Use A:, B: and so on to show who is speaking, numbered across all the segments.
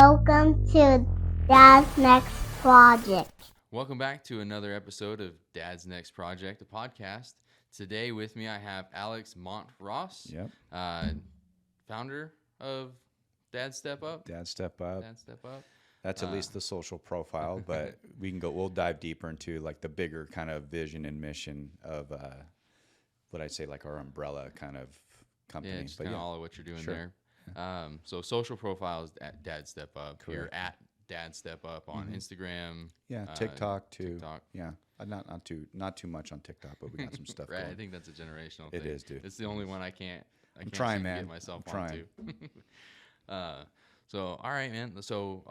A: Welcome to Dad's Next Project.
B: Welcome back to another episode of Dad's Next Project, a podcast. Today with me I have Alex Mont-ros,
C: Yep.
B: founder of Dad Step Up.
C: Dad Step Up.
B: Dad Step Up.
C: That's at least the social profile, but we'll dive deeper into like the bigger kind of vision and mission of what I'd say like our umbrella kind of company.
B: Yeah, just kind of all of what you're doing
C: Sure.
B: there. So social profiles at Dad Step Up. You're
C: Correct.
B: at Dad Step Up on Instagram.
C: Yeah, TikTok too.
B: TikTok.
C: Yeah, not too much on TikTok, but we got some stuff
B: Right,
C: going.
B: I think that's a generational
C: It
B: thing.
C: is, dude.
B: It's the only one I can't
C: trying,
B: seem to
C: man.
B: get myself
C: I'm
B: onto. So all right, man. So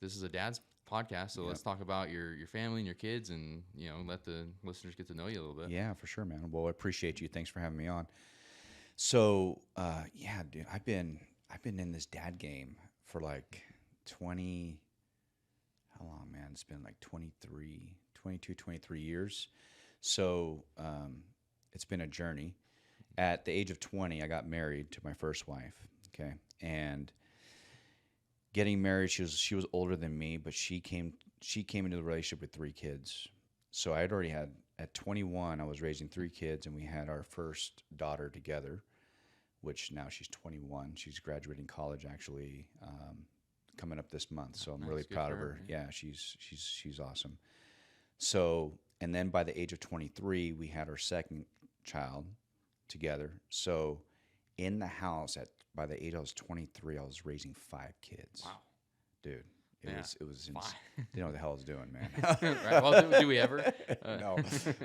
B: this is a dad's podcast, so let's talk about your family and your kids, and let the listeners get to know you a little bit.
C: Yeah, for sure, man. Well, I appreciate you. Thanks for having me on. So, yeah, dude, I've been in this dad game for like 20, how long, man? It's been like 23 years. So, it's been a journey. At the age of 20, I got married to my first wife. Okay. And getting married, she was older than me, but she came into the relationship with 3 kids. So I had already had, at 21, I was raising 3 kids, and we had our first daughter together, which now she's 21. She's graduating college actually, coming up this month. So I'm
B: Nice,
C: really
B: good
C: proud
B: for
C: of
B: her,
C: her.
B: yeah.
C: Yeah, she's awesome. So, and then by the age of 23, we had our second child together. So in the house by the age I was 23, I was raising 5 kids.
B: Wow.
C: Dude,
B: Yeah,
C: it was
B: five.
C: you know what the hell I was doing, man.
B: Right. Well, do we ever?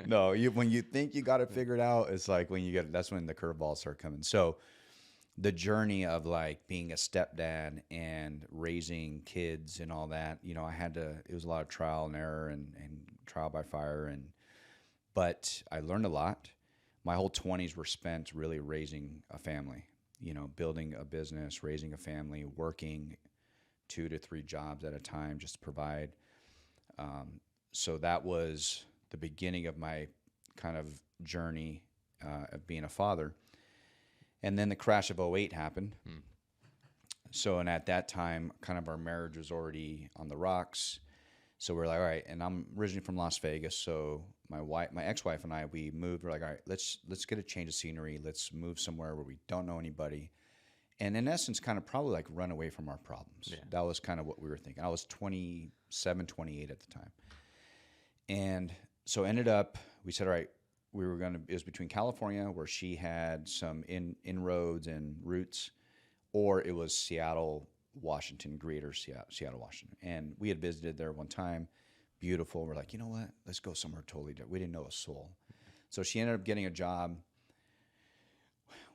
C: No. When you think you got it figured out, it's like that's when the curveballs start coming. So the journey of like being a stepdad and raising kids and all that, it was a lot of trial and error and trial by fire. But I learned a lot. My whole 20s were spent really raising a family, building a business, raising a family, working 2 to 3 jobs at a time just to provide. So that was the beginning of my kind of journey of being a father. And then the crash of '08 happened. So, and at that time, kind of our marriage was already on the rocks. So we're like, all right, and I'm originally from Las Vegas. So my ex-wife and I, we moved. We're like, all right, let's get a change of scenery. Let's move somewhere where we don't know anybody. And in essence, kind of probably like run away from our problems.
B: Yeah.
C: That was kind of what we were thinking. I was 27, 28 at the time. And so ended up, we said, all right, it was between California, where she had some inroads and roots, or it was Seattle, Washington, greater Seattle, Washington. And we had visited there one time. Beautiful. We're like, you know what? Let's go somewhere totally different. We didn't know a soul. So she ended up getting a job.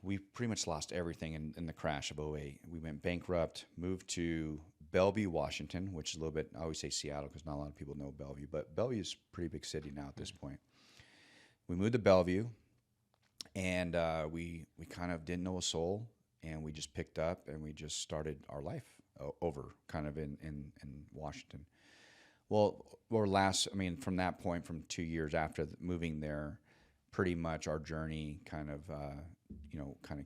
C: We pretty much lost everything in the crash of '08. We went bankrupt, moved to Bellevue, Washington, which is a little bit, I always say Seattle because not a lot of people know Bellevue, but Bellevue is a pretty big city now at this point. We moved to Bellevue, and we kind of didn't know a soul, and we just picked up and we just started our life over kind of in Washington. Well, from that point, from 2 years after moving there, pretty much our journey kind of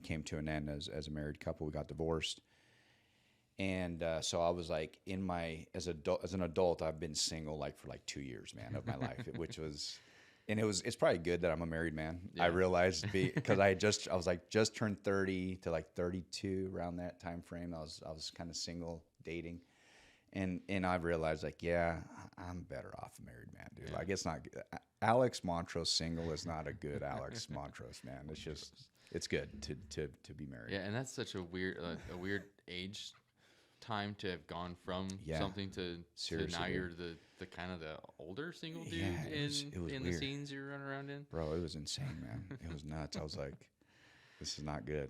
C: came to an end as a married couple. We got divorced. And so I was like as an adult, I've been single for 2 years, man, of my life, which was, and it's probably good that I'm a married man.
B: Yeah.
C: I realized because I was just turned 30 to 32 around that time frame. I was kind of single dating. And I realized I'm better off a married man, dude.
B: Yeah.
C: It's not good. Alex Mont-ros single is not a good Alex Mont-ros, man. It's good to be married.
B: Yeah, and that's such a weird age time to have gone from something to now
C: dude.
B: you're the kind of the older single dude
C: Yeah, it was
B: in the
C: weird.
B: scenes you're running around in.
C: Bro, it was insane, man. It was nuts. I was like, this is not good.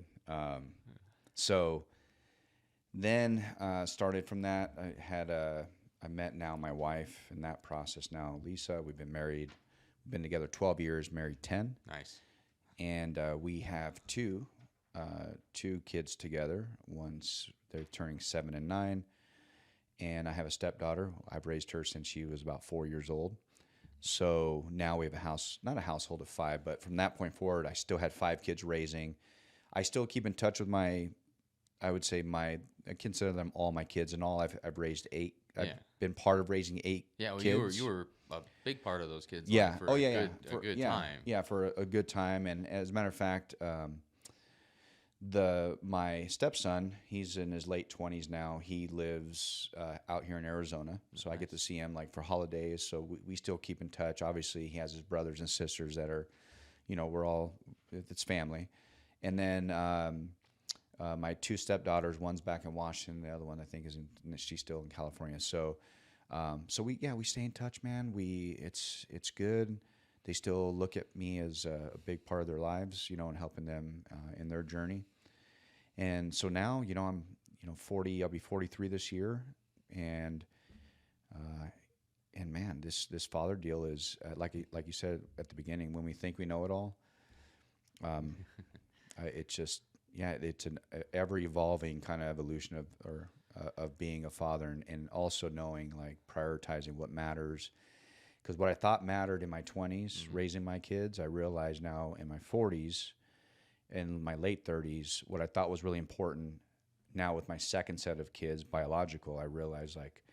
C: So then started from that. I met now my wife in that process now, Lisa. We've been married. We've been together 12 years, married 10.
B: Nice.
C: And we have two kids together. They're turning 7 and 9. And I have a stepdaughter. I've raised her since she was about 4 years old. So now we have not a household of 5, but from that point forward, I still had 5 kids raising. I still keep in touch with my I would say I consider them all my kids. And all, I've raised 8. I've
B: Yeah.
C: been part of raising 8
B: Yeah, well,
C: kids.
B: you were a big part of those kids.
C: Yeah.
B: Like, for
C: Oh,
B: a
C: yeah,
B: good, a good time.
C: Yeah, for a good time. And as a matter of fact, my stepson, he's in his late 20s now. He lives out here in Arizona, so I get to see him like for holidays. So we still keep in touch. Obviously, he has his brothers and sisters that are, we're all, it's family. And then my 2 stepdaughters, one's back in Washington, the other one I think she's still in California. So we stay in touch, man. It's good. They still look at me as a big part of their lives, and helping them in their journey. And so now, I'm, 40. I'll be 43 this year, and man, this father deal is like you said at the beginning. When we think we know it all, it's just it's an ever evolving kind of evolution of being a father, and also knowing, like, prioritizing what matters. Because what I thought mattered in my 20s, raising my kids, I realize now in my 40s and my late 30s, what I thought was really important now with my second set of kids, biological, I realized, like,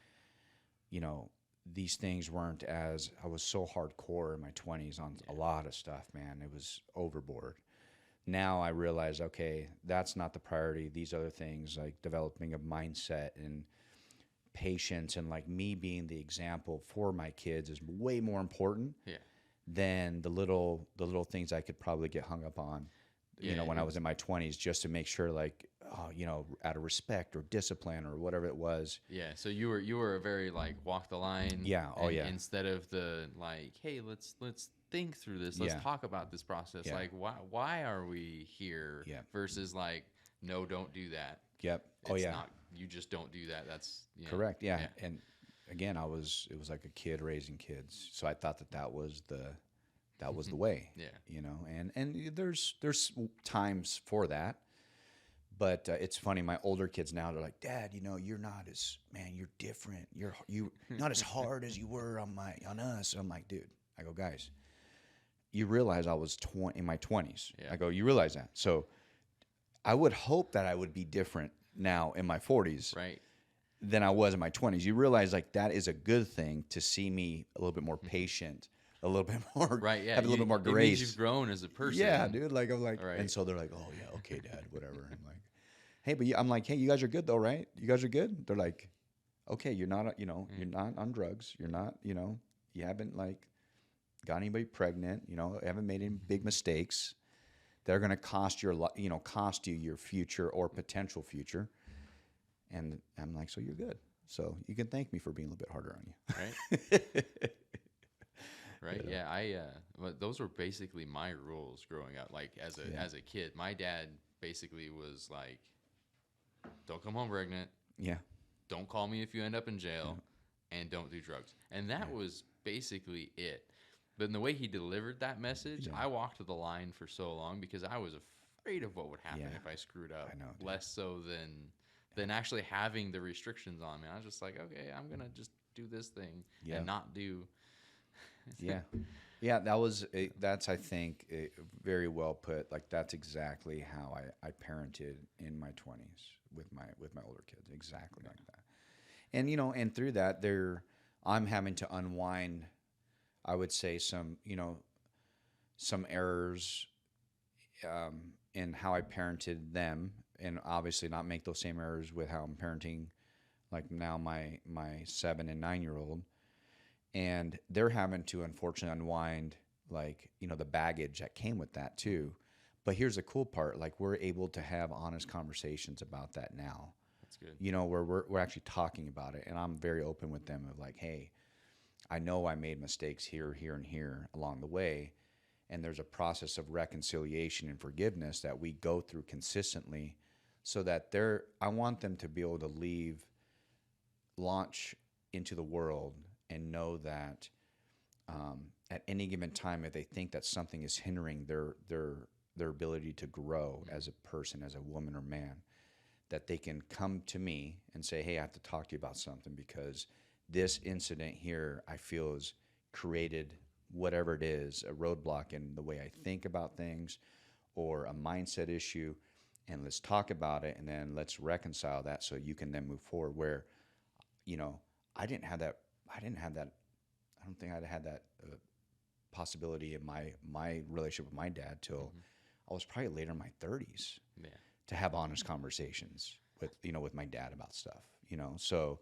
C: these things weren't as, I was so hardcore in my 20s on a lot of stuff, man. It was overboard. Now I realize, okay, that's not the priority. These other things, like developing a mindset and patience, and like me being the example for my kids, is way more important than the little things I could probably get hung up on, when I was in my 20s, just to make sure, like, out of respect or discipline or whatever it was.
B: Yeah. So you were a very, like, walk the line.
C: Yeah. Oh, yeah.
B: Instead of the, like, hey, let's think through this. Let's talk about this process.
C: Yeah.
B: Like, why are we here?
C: Yeah.
B: Versus, like, no, don't do that.
C: Yep.
B: It's not, you just don't do that. That's
C: correct. Yeah. And again, it was like a kid raising kids. So I thought that was the way.
B: Yeah.
C: And there's times for that. But it's funny, my older kids now, they're like, Dad, you're not as, man, you're different. You're not as hard as you were on us. I'm like, dude, I go, guys, you realize I was in my 20s.
B: Yeah.
C: I go, you realize that. So I would hope that I would be different now in my 40s,
B: right,
C: than I was in my 20s. You realize, like, that is a good thing, to see me a little bit more patient, a little bit more,
B: right, yeah,
C: have a little bit more
B: It
C: grace.
B: means you've grown as a person.
C: Yeah, dude. Like, I'm like,
B: right.
C: And so they're like, oh yeah, okay, Dad, whatever. I'm like, hey, but I'm like, hey, you guys are good though, right? You guys are good. They're like, okay, you're not, you're not on drugs. You're not, you haven't, like, got anybody pregnant. Haven't made any big mistakes. They're going to cost you your future or potential future. And I'm like, so you're good. So you can thank me for being a little bit harder on you.
B: Right. Right. Yeah. But those were basically my rules growing up. Like, as a kid, my dad basically was like, don't come home pregnant.
C: Yeah.
B: Don't call me if you end up in jail, and don't do drugs. And that was basically it. But in the way he delivered that message, I walked the line for so long because I was afraid of what would happen if I screwed up.
C: I know, dude.
B: Less so than actually having the restrictions on me. I was just like, okay, I'm gonna just do this thing and not do.
C: Yeah. That's, I think, very well put. Like, that's exactly how I parented in my 20s with my older kids. Exactly like that. And and through that, I'm having to unwind, I would say, some errors in how I parented them, and obviously not make those same errors with how I'm parenting, like, now my 7 and 9-year-old. And they're having to, unfortunately, unwind, like, the baggage that came with that too. But here's the cool part: like, we're able to have honest conversations about that now.
B: That's good.
C: Where we're actually talking about it, and I'm very open with them of, like, hey, I know I made mistakes here, and here along the way, and there's a process of reconciliation and forgiveness that we go through consistently, so that I want them to be able to launch into the world and know that at any given time, if they think that something is hindering their ability to grow as a person, as a woman or man, that they can come to me and say, hey, I have to talk to you about something, because this incident here, I feel, has created whatever it is, a roadblock in the way I think about things, or a mindset issue. and let's talk about it, and then let's reconcile that so you can then move forward. Where, I didn't have that. I didn't have that. I don't think I'd had that possibility in my relationship with my dad till I was probably later in my 30s.
B: Yeah.
C: To have honest conversations with my dad about stuff. So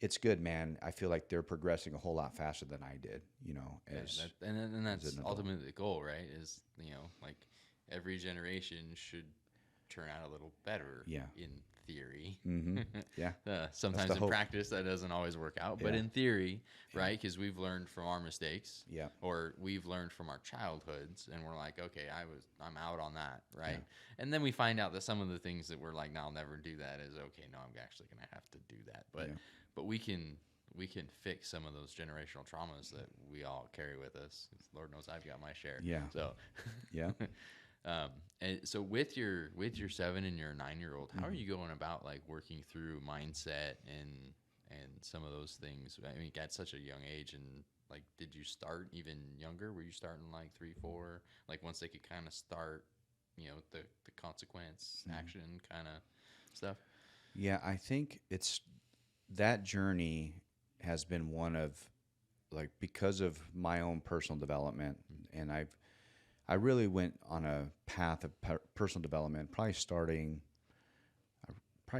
C: it's good, man. I feel like they're progressing a whole lot faster than I did.
B: And that's ultimately the goal, right? Is like every generation should turn out a little better.
C: Yeah.
B: In theory.
C: Mm-hmm. Yeah.
B: Sometimes in practice that doesn't always work out, but in theory, right? Because we've learned from our mistakes.
C: Yeah.
B: Or we've learned from our childhoods, and we're like, okay, I'm out on that, right? Yeah. And then we find out that some of the things that we're like, no, I'll never do that. Is okay. No, I'm actually gonna have to do that, but we can fix some of those generational traumas that we all carry with us. Lord knows I've got my share.
C: Yeah.
B: So.
C: Yeah.
B: And so with your 7 and your 9-year-old, how are you going about like working through mindset and some of those things? I mean, at such a young age, and like, did you start even younger? Were you starting like 3, 4? Like once they could kind of start, the consequence action kind of stuff?
C: Yeah, I think it's that journey has been one of like, because of my own personal development, and I really went on a path of personal development, probably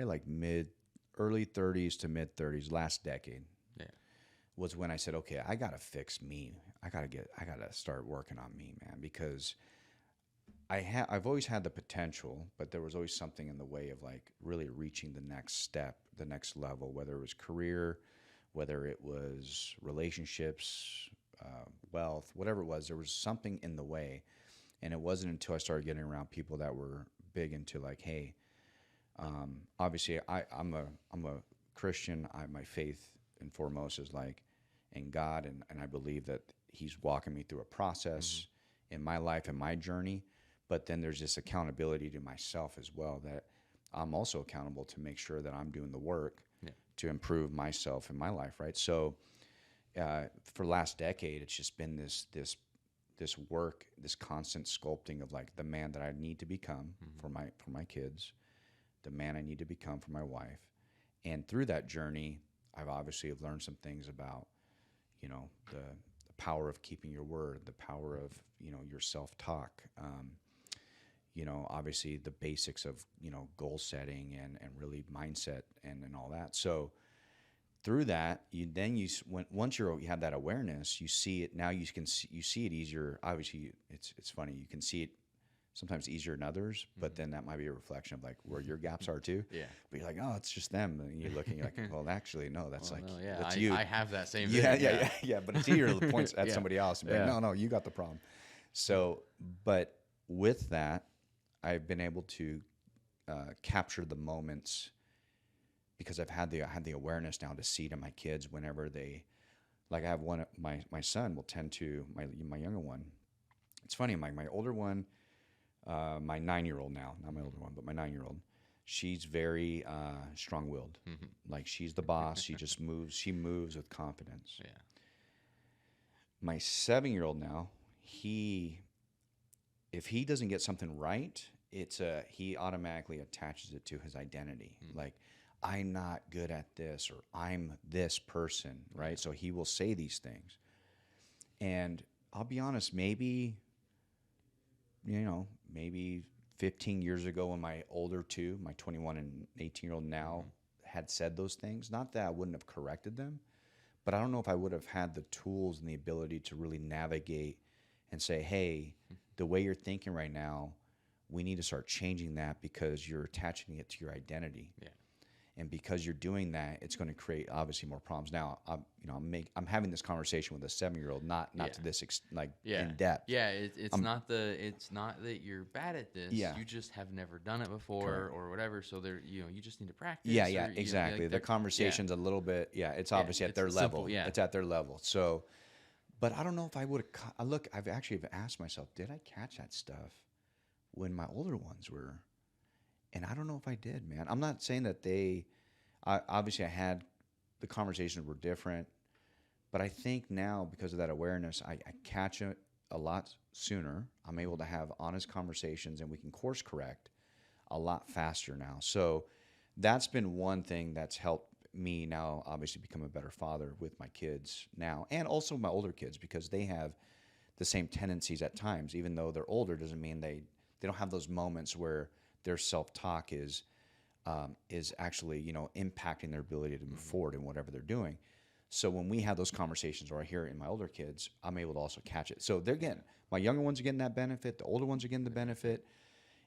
C: like early 30s to mid 30s, last decade.
B: Yeah.
C: Was when I said, okay, I got to fix me. I got to start working on me, man, because I've always had the potential, but there was always something in the way of like really reaching the next step, the next level, whether it was career, whether it was relationships, wealth, whatever it was, there was something in the way. And it wasn't until I started getting around people that were big into like, hey, obviously I'm a Christian. My faith and foremost is like in God, and I believe that He's walking me through a process in my life and my journey. But then there's this accountability to myself as well, that I'm also accountable to make sure that I'm doing the work to improve myself in my life, right? So for the last decade, it's just been this work, this constant sculpting of like the man that I need to become for my kids, the man I need to become for my wife. And through that journey, I've obviously have learned some things about, the power of keeping your word, the power of, your self-talk, obviously the basics of, goal setting and really mindset and all that. So through that, once you have that awareness, you see it. Now you see it easier. Obviously, it's funny. You can see it sometimes easier than others, but then that might be a reflection of like where your gaps are too. Yeah. But you're like, oh, it's just them, and you're looking, you're like, well, actually, no, that's that's you.
B: I have that same.
C: Yeah. But it's easier to point at somebody else and be like, no, you got the problem. So, but with that, I've been able to capture the moments, because I had the awareness now to see to my kids whenever they, like I have one, my son will tend to, my younger one. It's funny, my older one, my 9-year-old now, not my older one, but my 9-year-old, she's very strong-willed. Like she's the boss. She just moves. She moves with confidence. Yeah. My 7-year-old now, if he doesn't get something right, he automatically attaches it to his identity. Like, I'm not good at this, or I'm this person, right? So he will say these things. And I'll be honest, maybe 15 years ago when my older two, my 21 and 18-year-old now, had said those things, not that I wouldn't have corrected them, but I don't know if I would have had the tools and the ability to really navigate and say, hey, the way you're thinking right now, we need to start changing that because you're attaching it to your identity. Yeah. And because you're doing that, it's going to create obviously more problems. Now, I'm having this conversation with a 7-year-old, not to this in depth.
B: Yeah, it's not that you're bad at this. Yeah. You just have never done it before or whatever. So you just need to practice.
C: Yeah, exactly. The conversation's a little bit. Yeah, it's obviously at their level.
B: Simple, yeah,
C: it's at their level. So, but I don't know if I would have. I've actually asked myself, did I catch that stuff when my older ones were? And I don't know if I did, man. I'm not saying that obviously I had, the conversations were different, but I think now because of that awareness, I catch it a lot sooner. I'm able to have honest conversations and we can course correct a lot faster now. So that's been one thing that's helped me now obviously become a better father with my kids now, and also my older kids, because they have the same tendencies at times. Even though they're older, doesn't mean they don't have those moments where their self-talk is actually, you know, impacting their ability to move forward in whatever they're doing. So when we have those conversations, or I hear it in my older kids, I'm able to also catch it. So they're getting, my younger ones are getting that benefit, the older ones are getting the benefit,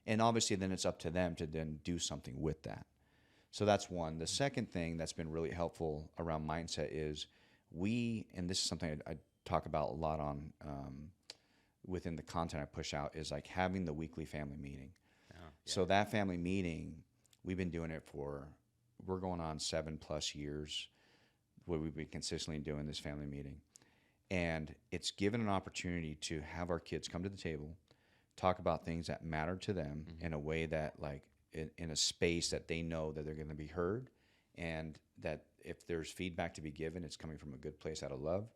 C: and obviously then it's up to them to then do something with that. So that's one. The second thing that's been really helpful around mindset is and this is something I talk about a lot on within the content I push out, is like having the weekly family meeting.
B: Oh, yeah.
C: So that family meeting, we've been doing it we're going on 7+ years where we've been consistently doing this family meeting. And it's given an opportunity to have our kids come to the table, talk about things that matter to them in a way that, like, in a space that they know that they're going to be heard, and that if there's feedback to be given, it's coming from a good place out of love.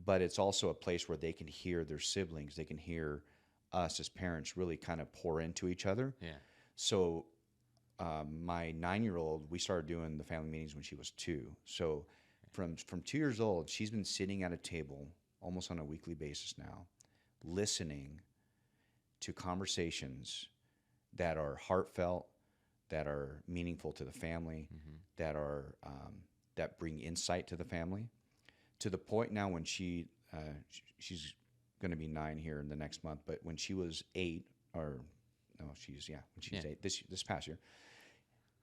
C: But it's also a place where they can hear their siblings, they can hear us as parents really kind of pour into each other.
B: Yeah.
C: So my 9-year-old, we started doing the family meetings when she was 2. So from 2 years old, she's been sitting at a table almost on a weekly basis now, listening to conversations that are heartfelt, that are meaningful to the family, that are that bring insight to the family, to the point now when she's going to be 9 here in the next month, but when she was 8, or no, when she's 8 this past year,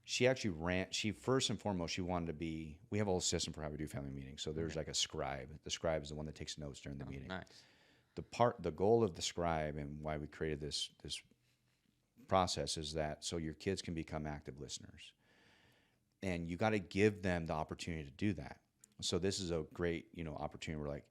C: she actually she first and foremost, she wanted to be, we have a whole system for how we do family meetings. So there's like a scribe. The scribe is the one that takes notes during the meeting.
B: Nice.
C: The goal of the scribe and why we created this process is that so your kids can become active listeners, and you got to give them the opportunity to do that. So this is a great, you know, opportunity where, like,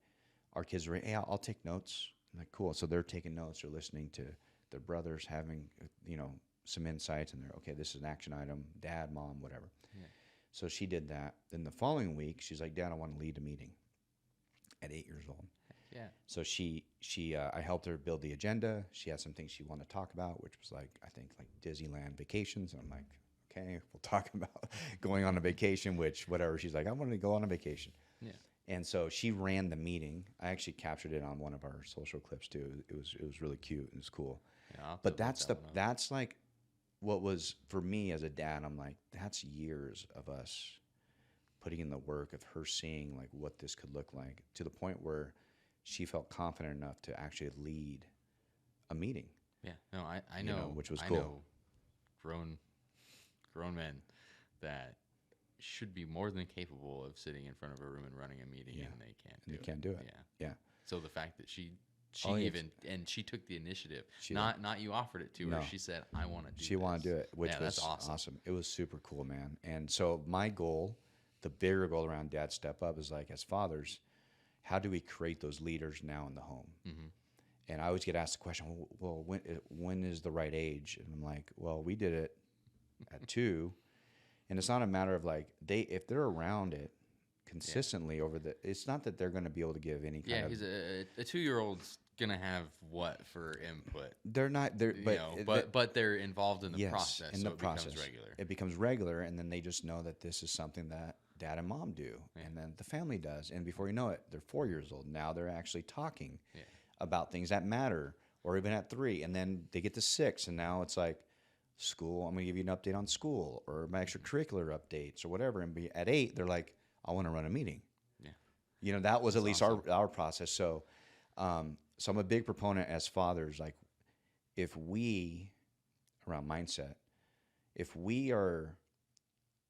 C: our kids are, hey, I'll take notes. I'm like, cool. So they're taking notes, they're listening to their brothers having, you know, some insights, and they're, okay, this is an action item, dad, mom, whatever. Yeah. So she did that. Then the following week, she's like, Dad, I want to lead a meeting at 8 years old.
B: Yeah.
C: So I helped her build the agenda. She had some things she wanted to talk about, which was like, I think, like Disneyland vacations. And I'm like, okay, we'll talk about going on a vacation, which whatever. She's like, I wanted to go on a vacation. Yeah. And so she ran the meeting. I actually captured it on one of our social clips too. It was really cute. It was cool. Yeah, but that's like what was for me as a dad. I'm like, that's years of us putting in the work of her seeing like what this could look like, to the point where she felt confident enough to actually lead a meeting.
B: Yeah, no, I know,
C: which was cool.
B: I know grown men that should be more than capable of sitting in front of a room and running a meeting, and they can't do it. Yeah. So the fact that she she took the initiative. Not you offered it to her. She said, I want to do it.
C: She wanted to do it, which was awesome. It was super cool, man. And so my goal, the bigger goal around Dad Step Up, is like, as fathers, how do we create those leaders now in the home? Mm-hmm. And I always get asked the question, well, when is the right age? And I'm like, well, we did it at 2. And it's not a matter of like, if they're around it consistently it's not that they're going to be able to give any kind of.
B: Yeah, a 2-year-old's going to have what for input?
C: They're not,
B: but they're involved in the process.
C: In the process.
B: Becomes regular.
C: It becomes regular, and then they just know that this is something that Dad and Mom do, and then the family does. And before you know it, they're 4 years old. Now they're actually talking about things that matter, or even at 3. And then they get to 6, and now it's like, school, I'm going to give you an update on school, or my extracurricular updates, or whatever. And at 8, they're like, I want to run a meeting. Yeah. You know, that was at least awesome. our process. So, so I'm a big proponent as fathers, like, if we, around mindset, if we are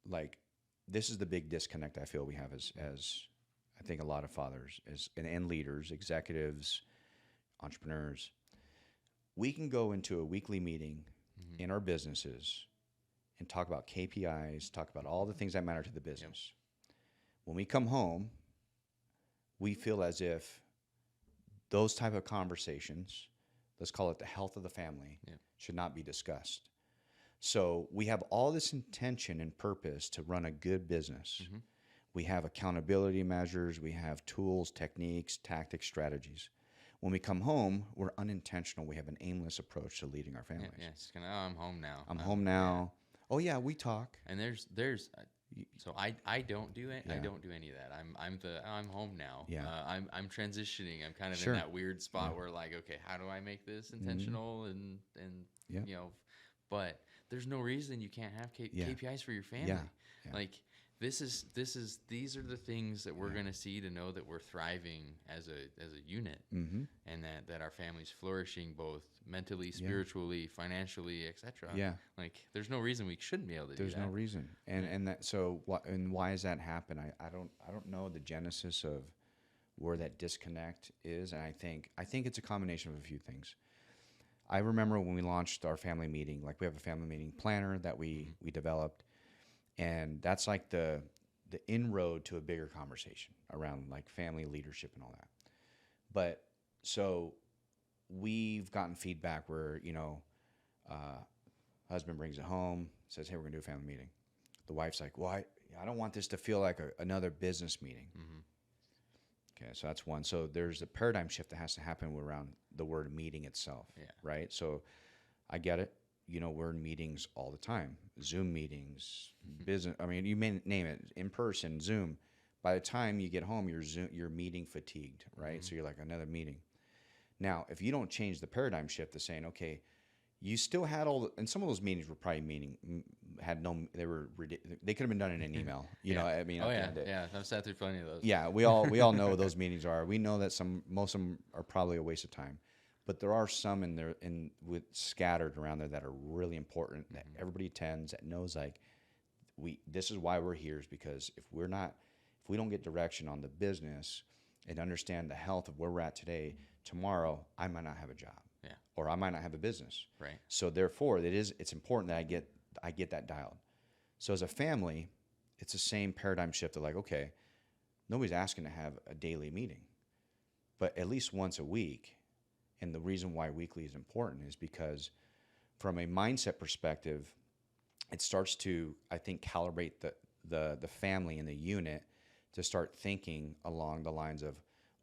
C: like, this is the big disconnect I feel we have as I think a lot of fathers and leaders, executives, entrepreneurs. We can go into a weekly meeting in our businesses and talk about KPIs, talk about all the things that matter to the business. Yep. When we come home, we feel as if those type of conversations, let's call it the health of the family, should not be discussed. So we have all this intention and purpose to run a good business. Mm-hmm. We have accountability measures. We have tools, techniques, tactics, strategies. When we come home, we're unintentional. We have an aimless approach to leading our
B: Yeah,
C: families.
B: yeah, it's kind of, I'm home now.
C: I'm home now. Oh yeah, we talk.
B: And so I don't do it. I don't do any of that. I'm home now.
C: Yeah.
B: I'm transitioning. I'm kind of
C: Sure.
B: in that weird spot where like, okay, how do I make this intentional and
C: Yeah.
B: you know, but there's no reason you can't have
C: Yeah.
B: KPIs for your family.
C: Yeah.
B: Like these are the things that we're gonna see to know that we're thriving as a unit,
C: Mm-hmm.
B: and that our family's flourishing both mentally, spiritually, financially, etc.
C: Yeah.
B: Like there's no reason we shouldn't be able to
C: There's
B: do that.
C: no reason, and that and why does that happen? I don't know the genesis of where that disconnect is, and I think it's a combination of a few things. I remember when we launched our family meeting, like we have a family meeting planner that we developed, and that's like the inroad to a bigger conversation around like family leadership and all that. But so we've gotten feedback where husband brings it home, says, "Hey, we're gonna do a family meeting." The wife's like, "Well, I don't want this to feel like another business meeting." Okay, so that's one. So there's a paradigm shift that has to happen around the word meeting itself, right? So I get it. We're in meetings all the time, Zoom meetings, business. I mean, you may name it, in person, Zoom. By the time you get home, you're meeting fatigued, right? So you're like, another meeting. Now, if you don't change the paradigm shift to saying, okay, you still had and some of those meetings were probably they could have been done in an email. I mean,
B: Oh
C: at the
B: yeah,
C: end of it.
B: yeah. I've sat through plenty of those.
C: Yeah, we all know what those meetings are. We know that most of them are probably a waste of time, but there are some in there with scattered around there that are really important that everybody attends, that knows like this is why we're here, is because if we don't get direction on the business and understand the health of where we're at today, tomorrow I might not have a job.
B: Yeah.
C: Or I might not have a business.
B: Right.
C: So therefore, it's important that I get that dialed. So as a family, it's the same paradigm shift of like, okay, nobody's asking to have a daily meeting, but at least once a week. And the reason why weekly is important is because from a mindset perspective, it starts to, I think, calibrate the family and the unit to start thinking along the lines of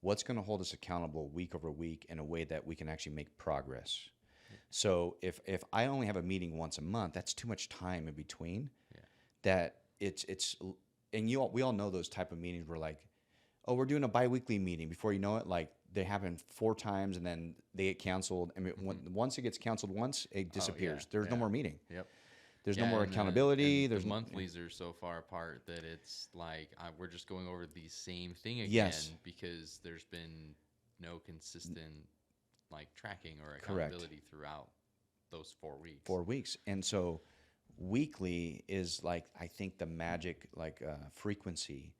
C: what's going to hold us accountable week over week in a way that we can actually make progress. So if I only have a meeting once a month, that's too much time in between.
B: Yeah.
C: That it's and we all know those type of meetings where like, oh, we're doing a biweekly meeting. Before you know it, like they happen 4 times and then they get canceled. I mean, once it gets canceled once, it disappears. There's no more meeting.
B: Yep.
C: There's no more accountability.
B: The monthlies are so far apart that it's like we're just going over the same thing again because there's been no consistent like tracking or accountability throughout those 4 weeks.
C: 4 weeks. And so weekly is like, I think the magic frequency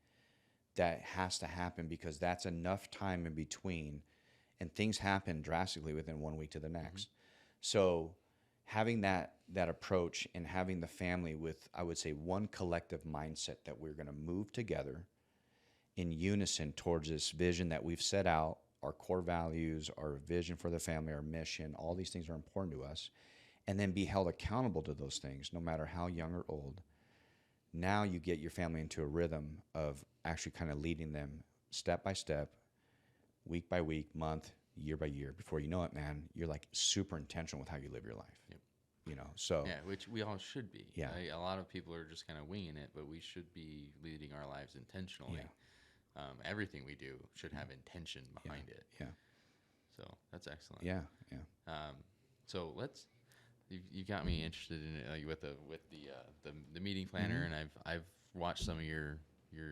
C: that has to happen, because that's enough time in between and things happen drastically within 1 week to the next. So having that approach and having the family with, I would say, one collective mindset that we're going to move together in unison towards this vision that we've set out, our core values, our vision for the family, our mission, all these things are important to us, and then be held accountable to those things, no matter how young or old. Now you get your family into a rhythm of actually kind of leading them step by step, week by week, month, year by year. Before you know it, man, you're like super intentional with how you live your life.
B: Yep.
C: So
B: yeah, which we all should be.
C: Yeah.
B: A lot of people are just kind of winging it, but we should be leading our lives intentionally.
C: Yeah.
B: Everything we do should have intention behind it.
C: Yeah.
B: So that's excellent.
C: Yeah.
B: So you got me interested in it with the meeting planner, and I've watched some of your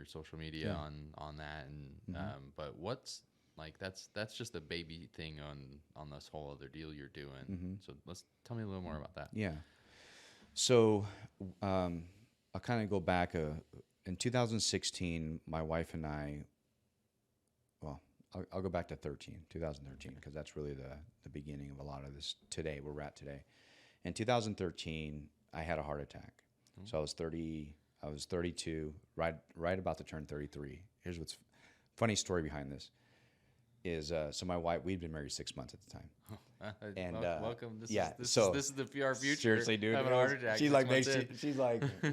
B: social media on that, and but what's like that's just a baby thing on this whole other deal you're doing. So tell me a little more about that.
C: Yeah. So I'll kind of go back. In 2016, my wife and I, well, I'll go back to 2013, because that's really the beginning of a lot of this today, where we're at today. In 2013, I had a heart attack. So I was 32, right about to turn 33. Here's what's funny story behind this. is so my wife, we'd been married 6 months at the time. And
B: welcome. This
C: yeah,
B: is
C: so
B: this is the PR future.
C: seriously, dude,
B: Having a heart attack.
C: she's
B: 6
C: like,
B: months in.
C: she's like, I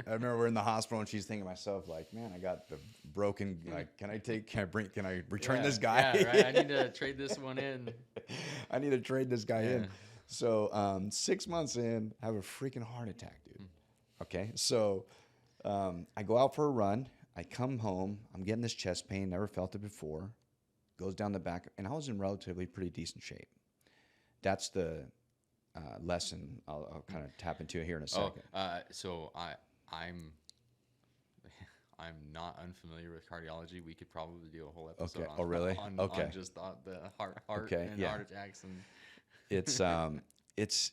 C: remember we're in the hospital and she's thinking to myself, like, man, I got the broken, like, can I return this guy?
B: Yeah, right. I need to trade this one in.
C: I need to trade this guy
B: Yeah.
C: in. So 6 months in, I have a freaking heart attack, dude. Okay, so I go out for a run. I come home. I'm getting this chest pain. Never felt it before. Goes down the back, and I was in relatively pretty decent shape. That's the lesson I'll kind of tap into here in a second.
B: So I'm not unfamiliar with cardiology. We could probably do a whole episode
C: Okay. Oh, really?
B: on
C: Okay.
B: just the heart
C: Okay,
B: and
C: yeah.
B: heart attacks and
C: It's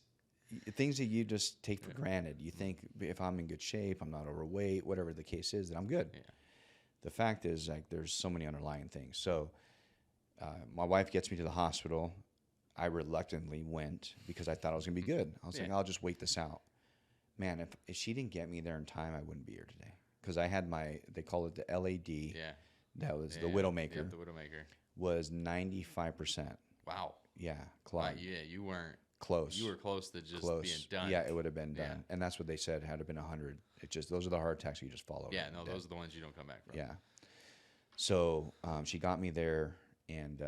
C: things that you just take for granted. You think if I'm in good shape, I'm not overweight, whatever the case is, that I'm good.
B: Yeah.
C: The fact is, like, there's so many underlying things. So my wife gets me to the hospital. I reluctantly went because I thought I was going to be good. I was like, I'll just wait this out. Man, if she didn't get me there in time, I wouldn't be here today. Because I had they call it the LAD.
B: Yeah.
C: That was the
B: Yeah,
C: Widowmaker.
B: Yeah, the Widowmaker.
C: Was 95%.
B: Wow.
C: Yeah,
B: Wow,
C: clot.
B: yeah, you weren't
C: Close.
B: You were close to just
C: Close.
B: being done.
C: Yeah, it would have been done.
B: Yeah.
C: And that's what they said, had it been 100. It just, those are the heart attacks you just follow.
B: Yeah, no, those are the ones you don't come back from.
C: Yeah. So she got me there, and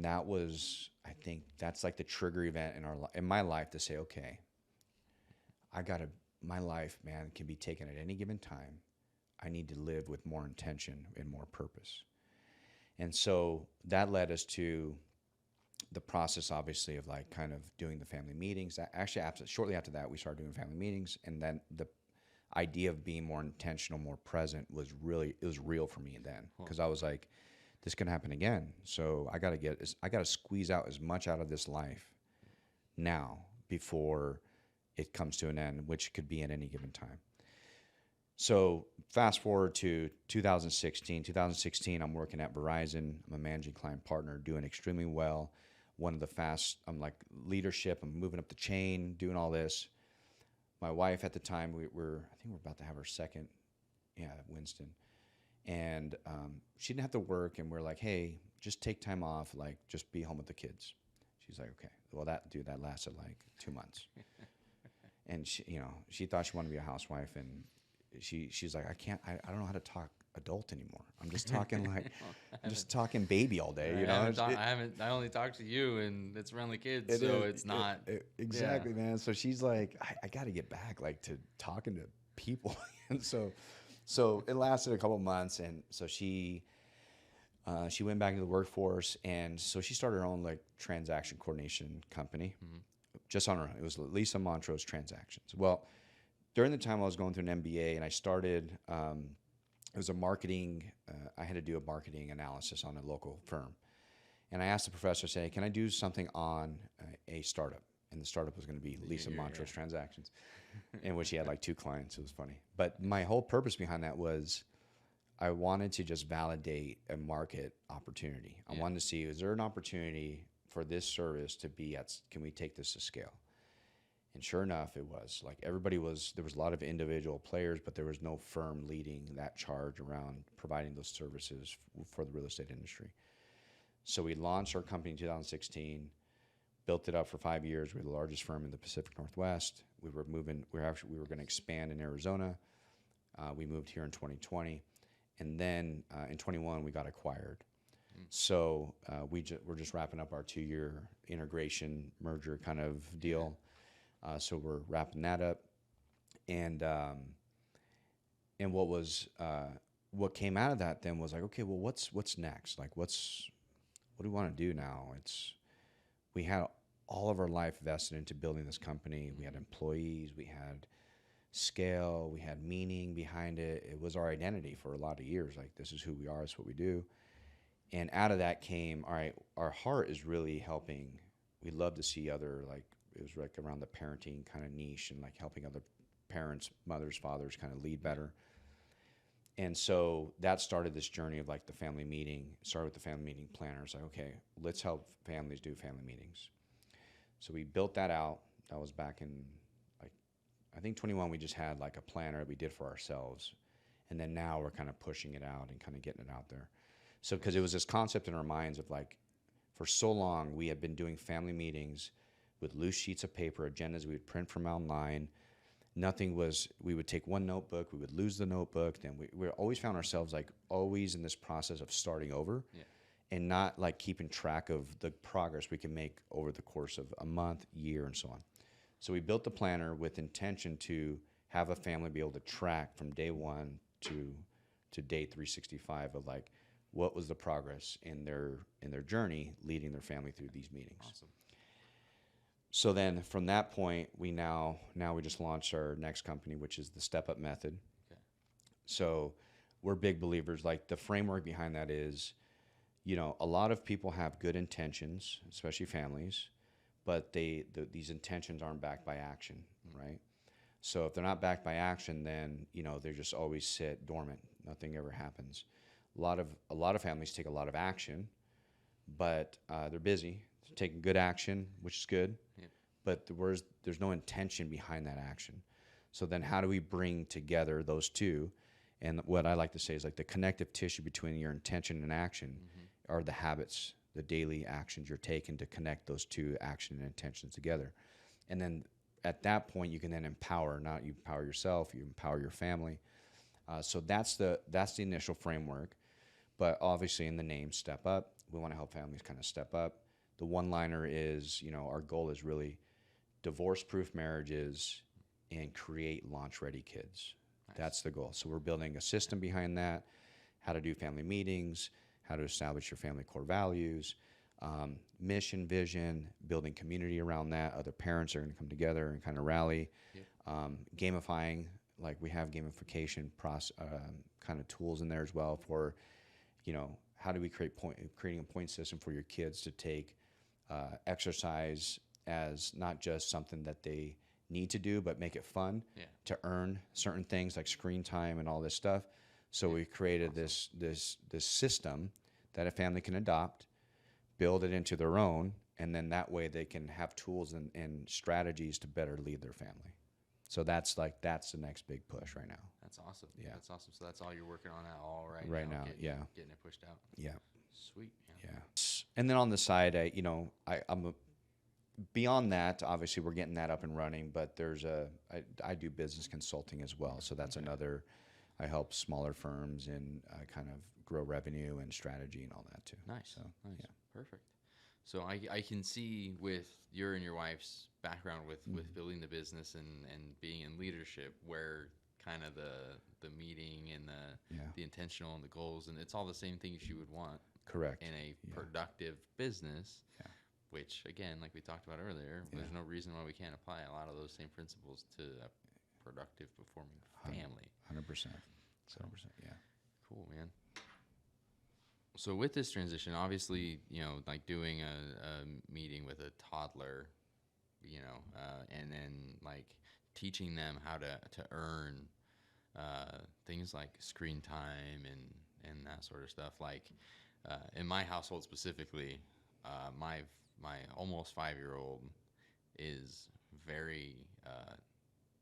C: that was, I think that's like the trigger event in my life to say, okay, my life, man, can be taken at any given time. I need to live with more intention and more purpose. And so that led us to the process, obviously, of like kind of doing the family meetings. Actually, shortly after that, we started doing family meetings, and then the idea of being more intentional, more present was real for me then, because I was like, this can happen again. So I got to squeeze out as much out of this life now before it comes to an end, which could be at any given time. So fast forward to 2016. 2016, I'm working at Verizon. I'm a managing client partner, doing extremely well. One of the I'm like leadership. I'm moving up the chain, doing all this. My wife at the time, I think we're about to have our second, Winston. And she didn't have to work, and we're like, hey, just take time off, like just be home with the kids. She's like, okay. Well, that lasted like 2 months. And she thought she wanted to be a housewife, and she's like, I don't know how to talk adult anymore. I'm just talking I'm just talking baby all day,
B: I only talk to you, and it's around the kids, it's not
C: exactly, man. So she's like, I got to get back like to talking to people. And so it lasted a couple months, and so she went back into the workforce, and so she started her own like transaction coordination company, just on her own. It was Alex Mont-ros Transactions. Well, during the time I was going through an MBA, and I started, it was a marketing. I had to do a marketing analysis on a local firm, and I asked the professor, say, can I do something on a startup? And the startup was going to be Alex Mont-ros Transactions, in which he had like 2 clients. It was funny. But my whole purpose behind that was I wanted to just validate a market opportunity. I wanted to see, is there an opportunity for this service to be can we take this to scale? And sure enough, it was. Like there was a lot of individual players, but there was no firm leading that charge around providing those services for the real estate industry. So we launched our company in 2016. Built it up for 5 years. We were the largest firm in the Pacific Northwest. We were going to expand in Arizona. We moved here in 2020, and then in 21 we got acquired. So we're just wrapping up our 2-year integration merger kind of deal. So we're wrapping that up, and what came out of that then was like, okay, well, what's next? Like, what do we want to do now? We had all of our life vested into building this company. We had employees, we had scale, we had meaning behind it. It was our identity for a lot of years. Like, this is who we are, it's what we do. And out of that came, all right, our heart is really helping. We love to see it was like around the parenting kind of niche and like helping other parents, mothers, fathers kind of lead better. And so that started this journey of like the family meeting. It started with the family meeting planners. Like, okay, let's help families do family meetings. So we built that out. That was back in I think 21. We just had like a planner that we did for ourselves. And then now we're kind of pushing it out and kind of getting it out there. So because it was this concept in our minds of like, for so long we had been doing family meetings with loose sheets of paper, agendas we would print from online. Nothing was, we would take one notebook, we would lose the notebook. Then we always found ourselves like always in this process of starting over, and not like keeping track of the progress we can make over the course of a month, year, and so on. So we built the planner with intention to have a family be able to track from day one to day 365 of like what was the progress in their journey leading their family through these meetings.
B: Awesome.
C: So then from that point, we just launched our next company, which is the Step Up Method.
B: Okay.
C: So we're big believers. Like the framework behind that is, a lot of people have good intentions, especially families, but these intentions aren't backed by action, right? So if they're not backed by action, then they just always sit dormant. Nothing ever happens. A lot of families take a lot of action, but they're busy. They're taking good action, which is good, but there's no intention behind that action. So then how do we bring together those two? And what I like to say is like the connective tissue between your intention and action are the habits, the daily actions you're taking to connect those two action and intentions together. And then at that point, you can then empower, not you empower yourself, you empower your family. So that's the initial framework. But obviously in the name Step Up, we want to help families kind of step up. The one-liner is, our goal is really divorce-proof marriages and create launch-ready kids. Nice. That's the goal. So we're building a system behind that, how to do family meetings, how to establish your family core values, mission, vision, building community around that. Other parents are going to come together and kind of rally. Gamifying, like we have gamification kind of tools in there as well for, how do we creating a point system for your kids to take exercise as not just something that they need to do, but make it fun to earn certain things like screen time and all this stuff. So we created this system that a family can adopt, build it into their own, and then that way they can have tools and strategies to better lead their family. So that's the next big push right now. That's
B: awesome. Yeah, that's awesome. So that's all you're working on that all right now. Getting it pushed out.
C: Yeah.
B: Sweet.
C: Yeah. And then on the side, I'm beyond that. Obviously, we're getting that up and running. But I do business consulting as well. So that's another. I help smaller firms and kind of grow revenue and strategy and all that too.
B: Nice.
C: So,
B: nice. Yeah. Perfect. So I can see with your and your wife's background with building the business and being in leadership where kind of the meeting and the intentional and the goals, and it's all the same things you would want.
C: Correct.
B: In a productive business, which again, like we talked about earlier, there's no reason why we can't apply a lot of those same principles to a productive performing family.
C: 100%. 100%. Yeah.
B: Cool, man. So with this transition, obviously, like doing a meeting with a toddler, and then like teaching them how to earn things like screen time and that sort of stuff. Like in my household specifically, my almost 5-year-old is very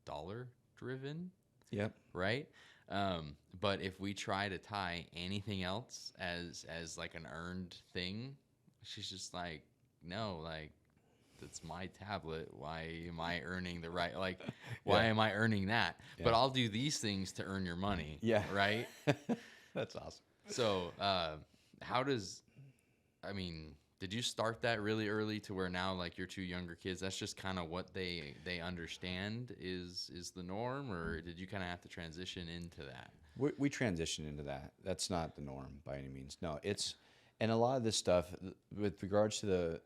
B: dollar driven.
C: Yep.
B: Right. But if we try to tie anything else as like an earned thing, she's just like, no, like that's my tablet. Why am I earning the right? Like, why am I earning that? Yeah. But I'll do these things to earn your money.
C: Yeah.
B: Right.
C: That's awesome.
B: So, did you start that really early to where now, like your two younger kids, that's just kind of what they understand is the norm, or did you kind of have to transition into that?
C: We transitioned into that. That's not the norm by any means. No, and a lot of this stuff with regards to the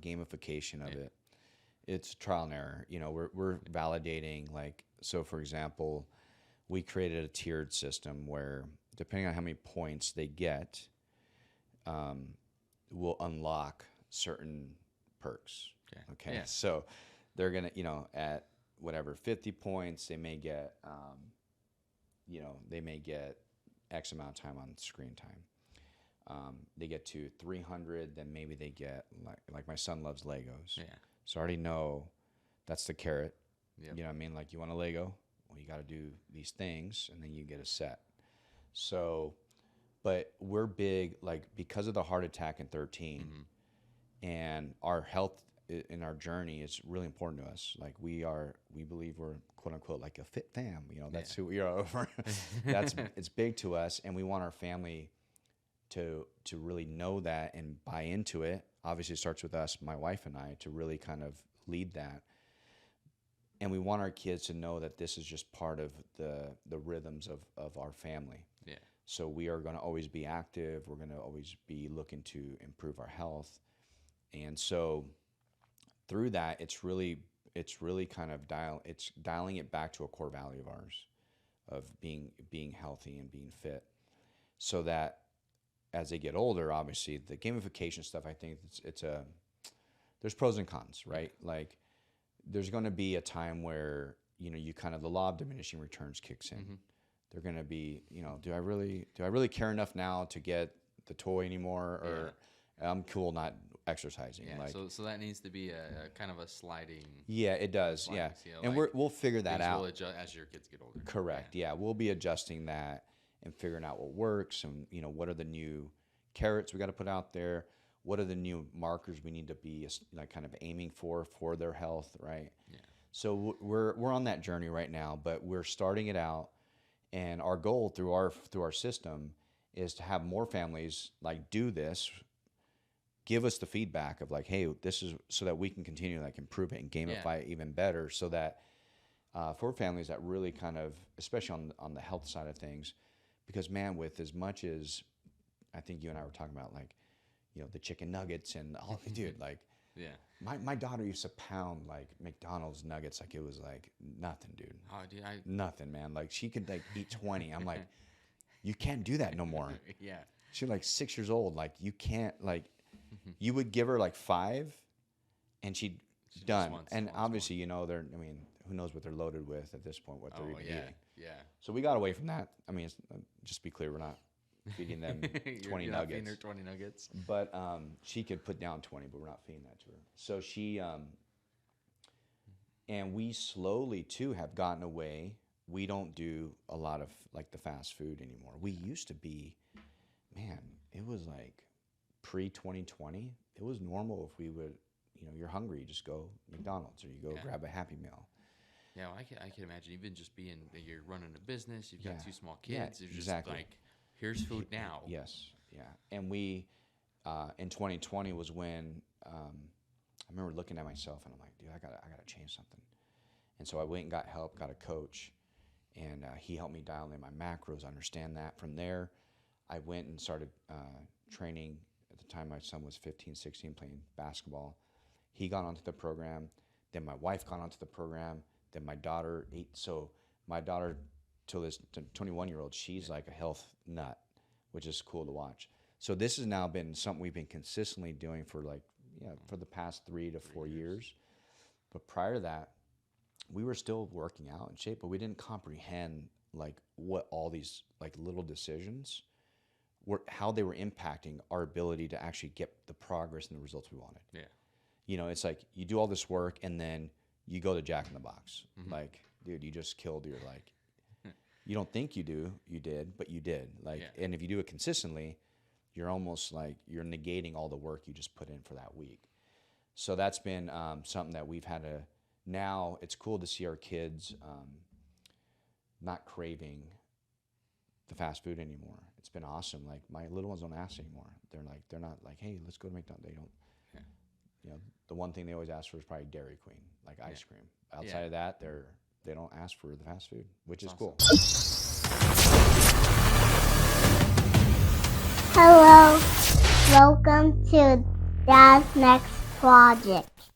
C: gamification of it, it's trial and error. We're validating, like, so for example, we created a tiered system where depending on how many points they get, will unlock certain perks. Okay. Yeah. So they're going to, at whatever, 50 points, they may get, X amount of time on screen time. They get to 300, then maybe they get, like my son loves Legos.
B: Yeah.
C: So I already know that's the carrot.
B: Yep.
C: You know what I mean? Like, you want a Lego? Well, you got to do these things, and then you get a set. So But we're big, like, because of the heart attack in 13 and our health in our journey is really important to us. Like, we believe we're quote unquote like a fit fam, that's who we are. It's big to us. And we want our family to really know that and buy into it. Obviously it starts with us, my wife and I, to really kind of lead that. And we want our kids to know that this is just part of the rhythms of our family.
B: Yeah.
C: So we are going to always be active. We're going to always be looking to improve our health. And so through that, it's really kind of dialing it back to a core value of ours, of being healthy and being fit, so that as they get older, obviously the gamification stuff, I think there's pros and cons, right? Like, there's going to be a time where, you kind of, the law of diminishing returns kicks in. They're going to be, do I really care enough now to get the toy anymore, or I'm cool not exercising?
B: Yeah.
C: Like,
B: so that needs to be a kind of a sliding.
C: Yeah, it does. Yeah.
B: Scale.
C: And
B: Like,
C: we'll figure that out.
B: Will adjust as your kids get older.
C: Correct. Yeah. We'll be adjusting that and figuring out what works, and what are the new carrots we got to put out there. What are the new markers we need to be like kind of aiming for their health, right?
B: Yeah.
C: So we're on that journey right now, but we're starting it out, and our goal through our system is to have more families like do this, give us the feedback of like, hey, this is, so that we can continue to like improve it and gamify it even better, so that for families that really kind of, especially on the health side of things, because man, with as much as I think you and I were talking about, like, the chicken nuggets and all, dude, like,
B: Yeah.
C: my daughter used to pound like McDonald's nuggets like it was like nothing, dude.
B: Oh, dude,
C: Nothing, man. Like, she could like eat 20. I'm like, you can't do that no more.
B: Yeah.
C: She's like 6 years old. Like, you can't, like, you would give her like 5 and she'd done. And obviously, they're, I mean, who knows what they're loaded with at this point, what they're even eating.
B: Yeah.
C: So we got away from that. I mean, just be clear, we're not feeding them 20
B: you're
C: nuggets.
B: Not feeding her 20 nuggets.
C: But she could put down 20, but we're not feeding that to her. So she, and we slowly too have gotten away. We don't do a lot of like the fast food anymore. We used to be, man, it was like pre-2020. It was normal if we would, you're hungry, you just go McDonald's, or you go grab a Happy Meal.
B: Yeah, well, I can imagine even just being, you're running a business, you've got 2 small kids, you're just
C: exactly.
B: like, here's food now.
C: Yes, yeah. And we, in 2020 was when I remember looking at myself and I'm like, dude, I gotta change something. And so I went and got help, got a coach, and he helped me dial in my macros, understand that. From there, I went and started training. At the time, my son was 15, 16, playing basketball. He got onto the program. Then my wife got onto the program. Then my daughter ate. So my daughter, till this 21-year-old, she's like a health nut, which is cool to watch. So this has now been something we've been consistently doing for for the past 3 to 4 years. But prior to that, we were still working out in shape, but we didn't comprehend like what all these like little decisions were, how they were impacting our ability to actually get the progress and the results we wanted.
B: Yeah.
C: It's like you do all this work and then you go to Jack in the Box. Like, dude, you just killed your like. You don't think you did, but you did. Like, and if you do it consistently, you're almost like you're negating all the work you just put in for that week. So that's been something that we've had to. Now it's cool to see our kids not craving the fast food anymore. It's been awesome. Like, my little ones don't ask anymore. They're not like, hey, let's go to McDonald's. They don't. Yeah. The one thing they always ask for is probably Dairy Queen, like ice cream. Outside of that, they don't ask for the fast food, which is cool.
A: Hello, welcome to Dad's Next Project.